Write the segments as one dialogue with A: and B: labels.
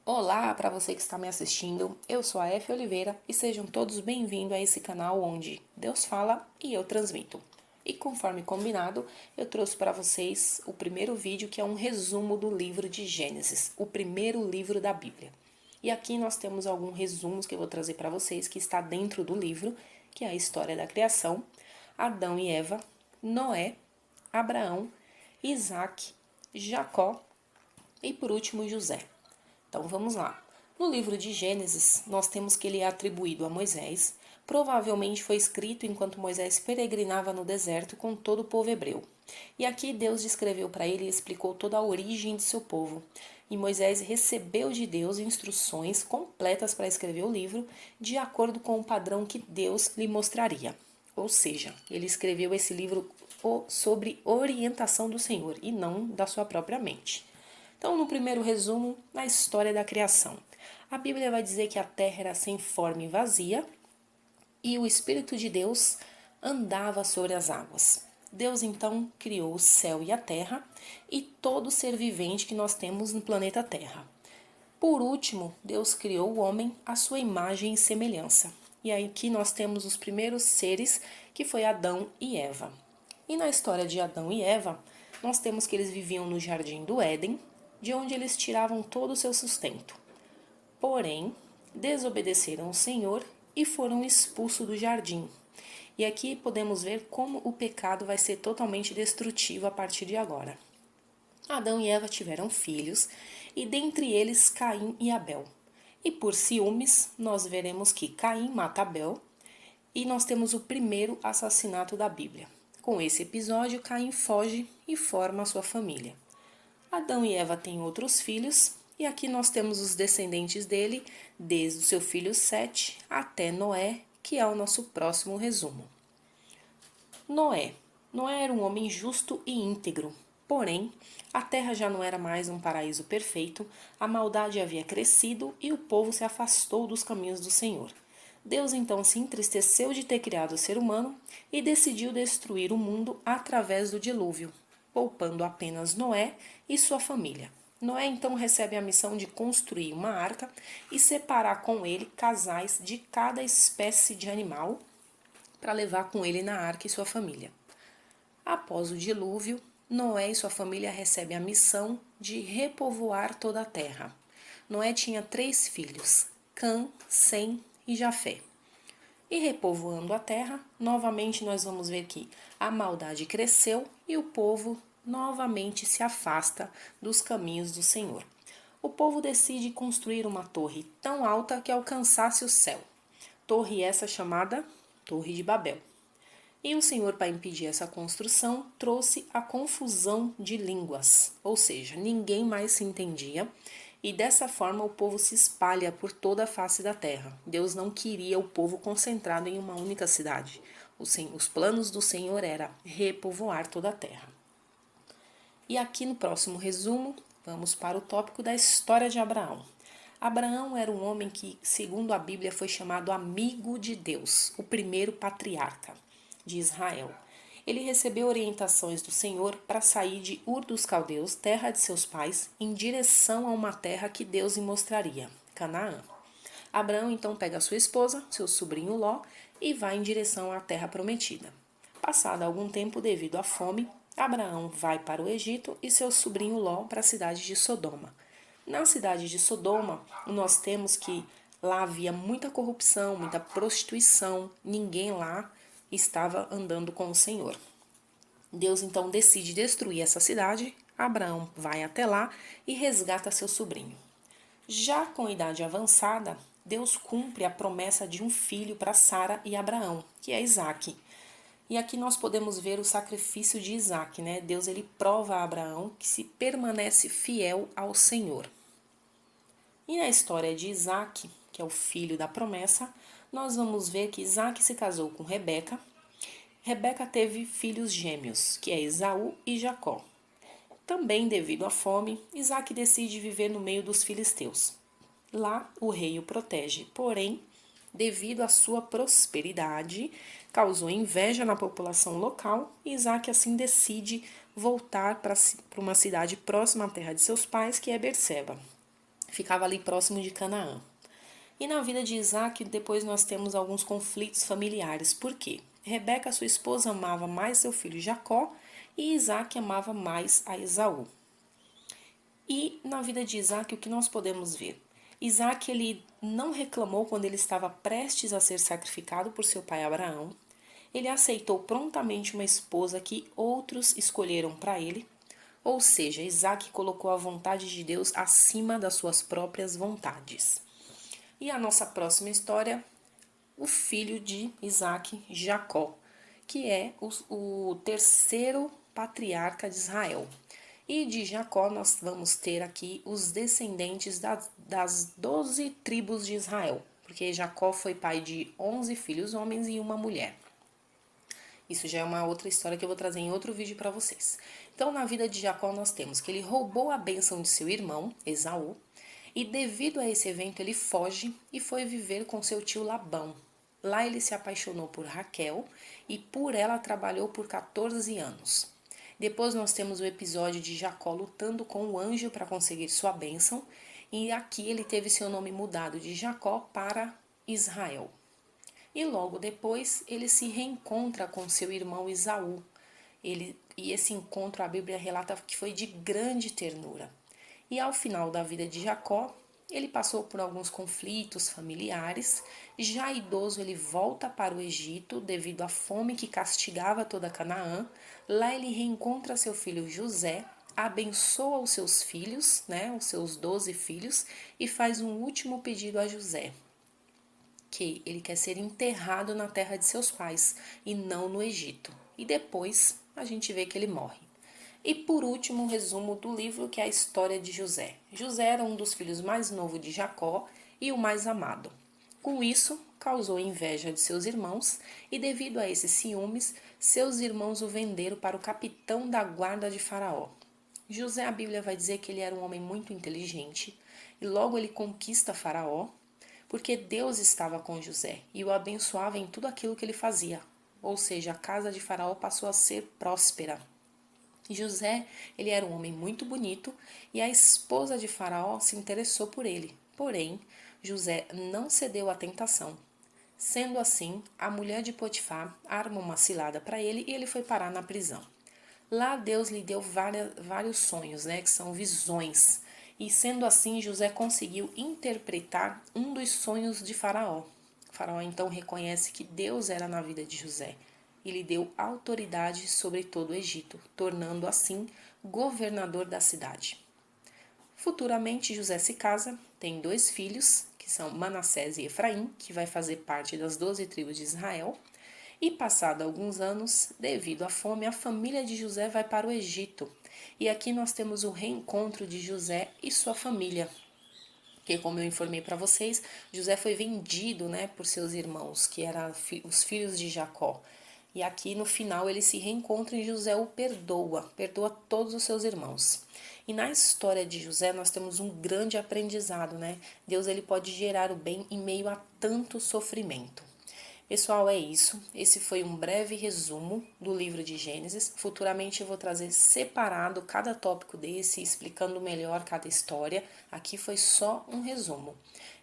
A: Olá para você que está me assistindo, eu sou a F. Oliveira e sejam todos bem-vindos a esse canal onde Deus fala e eu transmito. E conforme combinado, eu trouxe para vocês o primeiro vídeo que é um resumo do livro de Gênesis, o primeiro livro da Bíblia. E aqui nós temos alguns resumos que eu vou trazer para vocês que está dentro do livro, que é a história da criação, Adão e Eva, Noé, Abraão, Isaac, Jacó e por último José. Então vamos lá. No livro de Gênesis, nós temos que ele é atribuído a Moisés. Provavelmente foi escrito enquanto Moisés peregrinava no deserto com todo o povo hebreu. E aqui Deus descreveu para ele e explicou toda a origem de seu povo. E Moisés recebeu de Deus instruções completas para escrever o livro, de acordo com o padrão que Deus lhe mostraria. Ou seja, ele escreveu esse livro sobre orientação do Senhor e não da sua própria mente. Então, no primeiro resumo, na história da criação. A Bíblia vai dizer que a terra era sem forma e vazia e o Espírito de Deus andava sobre as águas. Deus então criou o céu e a terra e todo ser vivente que nós temos no planeta Terra. Por último, Deus criou o homem à sua imagem e semelhança. E aí aqui nós temos os primeiros seres, que foi Adão e Eva. E na história de Adão e Eva, nós temos que eles viviam no jardim do Éden, de onde eles tiravam todo o seu sustento. Porém, desobedeceram o Senhor e foram expulsos do jardim. E aqui podemos ver como o pecado vai ser totalmente destrutivo a partir de agora. Adão e Eva tiveram filhos, e dentre eles Caim e Abel. E por ciúmes, nós veremos que Caim mata Abel, e nós temos o primeiro assassinato da Bíblia. Com esse episódio, Caim foge e forma a sua família. Adão e Eva têm outros filhos, e aqui nós temos os descendentes dele, desde o seu filho Sete até Noé, que é o nosso próximo resumo. Noé. Noé era um homem justo e íntegro. Porém, a terra já não era mais um paraíso perfeito, a maldade havia crescido e o povo se afastou dos caminhos do Senhor. Deus então se entristeceu de ter criado o ser humano e decidiu destruir o mundo através do dilúvio, poupando apenas Noé e sua família. Noé então recebe a missão de construir uma arca e separar com ele casais de cada espécie de animal para levar com ele na arca e sua família. Após o dilúvio, Noé e sua família recebem a missão de repovoar toda a terra. Noé tinha 3 filhos, Cã, Sem e Jafé. E repovoando a terra, novamente nós vamos ver que a maldade cresceu e o povo novamente se afasta dos caminhos do Senhor. O povo decide construir uma torre tão alta que alcançasse o céu. Torre essa chamada Torre de Babel. E o Senhor, para impedir essa construção, trouxe a confusão de línguas, ou seja, ninguém mais se entendia, e dessa forma o povo se espalha por toda a face da terra. Deus não queria o povo concentrado em uma única cidade. Os planos do Senhor era repovoar toda a terra. E aqui no próximo resumo, vamos para o tópico da história de Abraão. Abraão era um homem que, segundo a Bíblia, foi chamado amigo de Deus, o primeiro patriarca de Israel. Ele recebeu orientações do Senhor para sair de Ur dos Caldeus, terra de seus pais, em direção a uma terra que Deus lhe mostraria, Canaã. Abraão então pega sua esposa, seu sobrinho Ló, e vai em direção à terra prometida. Passado algum tempo, devido à fome, Abraão vai para o Egito e seu sobrinho Ló para a cidade de Sodoma. Na cidade de Sodoma, nós temos que lá havia muita corrupção, muita prostituição, ninguém lá estava andando com o Senhor. Deus então decide destruir essa cidade, Abraão vai até lá e resgata seu sobrinho. Já com idade avançada, Deus cumpre a promessa de um filho para Sara e Abraão, que é Isaque. E aqui nós podemos ver o sacrifício de Isaque, né? Deus ele prova a Abraão que se permanece fiel ao Senhor. E na história de Isaque, que é o filho da promessa, nós vamos ver que Isaque se casou com Rebeca. Rebeca teve filhos gêmeos, que é Esaú e Jacó. Também devido à fome, Isaque decide viver no meio dos filisteus. Lá o rei o protege, porém, devido à sua prosperidade, causou inveja na população local e Isaque assim decide voltar para uma cidade próxima à terra de seus pais, que é Berseba. ficava ali próximo de Canaã. E na vida de Isaac, depois nós temos alguns conflitos familiares. Por quê? Rebeca, sua esposa, amava mais seu filho Jacó e Isaac amava mais a Esaú. E na vida de Isaac, o que nós podemos ver? Isaac, ele não reclamou quando ele estava prestes a ser sacrificado por seu pai Abraão. Ele aceitou prontamente uma esposa que outros escolheram para ele. Ou seja, Isaac colocou a vontade de Deus acima das suas próprias vontades. E a nossa próxima história, o filho de Isaac, Jacó, que é o terceiro patriarca de Israel. E de Jacó nós vamos ter aqui os descendentes das 12 tribos de Israel, porque Jacó foi pai de 11 filhos homens e uma mulher. Isso já é uma outra história que eu vou trazer em outro vídeo para vocês. Então, na vida de Jacó nós temos que ele roubou a bênção de seu irmão, Esaú, e devido a esse evento ele foge e foi viver com seu tio Labão. Lá ele se apaixonou por Raquel e por ela trabalhou por 14 anos. Depois nós temos o episódio de Jacó lutando com o anjo para conseguir sua bênção, e aqui ele teve seu nome mudado de Jacó para Israel. E logo depois ele se reencontra com seu irmão Esaú. E esse encontro a Bíblia relata que foi de grande ternura. E ao final da vida de Jacó, ele passou por alguns conflitos familiares. Já idoso, ele volta para o Egito devido à fome que castigava toda Canaã. Lá ele reencontra seu filho José, abençoa os seus filhos, os seus 12 filhos, e faz um último pedido a José, que ele quer ser enterrado na terra de seus pais e não no Egito. E depois a gente vê que ele morre. E por último, um resumo do livro, que é a história de José. José era um dos filhos mais novos de Jacó e o mais amado. Com isso, causou inveja de seus irmãos e, devido a esses ciúmes, seus irmãos o venderam para o capitão da guarda de Faraó. José, a Bíblia vai dizer que ele era um homem muito inteligente e logo ele conquista Faraó, porque Deus estava com José e o abençoava em tudo aquilo que ele fazia. Ou seja, a casa de Faraó passou a ser próspera. José, ele era um homem muito bonito e a esposa de Faraó se interessou por ele. Porém, José não cedeu à tentação. Sendo assim, a mulher de Potifar arma uma cilada para ele e ele foi parar na prisão. Lá Deus lhe deu vários sonhos, que são visões. E sendo assim, José conseguiu interpretar um dos sonhos de Faraó. Faraó então reconhece que Deus era na vida de José e lhe deu autoridade sobre todo o Egito, tornando assim governador da cidade. Futuramente José se casa, tem 2 filhos, que são Manassés e Efraim, que vai fazer parte das 12 tribos de Israel. E passado alguns anos, devido à fome, a família de José vai para o Egito. E aqui nós temos o reencontro de José e sua família. Que, como eu informei para vocês, José foi vendido, por seus irmãos, que eram os filhos de Jacó. E aqui no final ele se reencontra e José o perdoa todos os seus irmãos. E na história de José nós temos um grande aprendizado, Deus, ele pode gerar o bem em meio a tanto sofrimento. Pessoal, é isso. Esse foi um breve resumo do livro de Gênesis. Futuramente eu vou trazer separado cada tópico desse, explicando melhor cada história. Aqui foi só um resumo.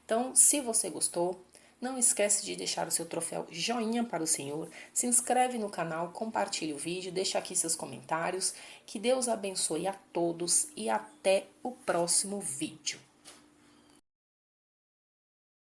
A: Então, se você gostou, não esquece de deixar o seu troféu joinha para o Senhor, se inscreve no canal, compartilhe o vídeo, deixa aqui seus comentários. Que Deus abençoe a todos e até o próximo vídeo.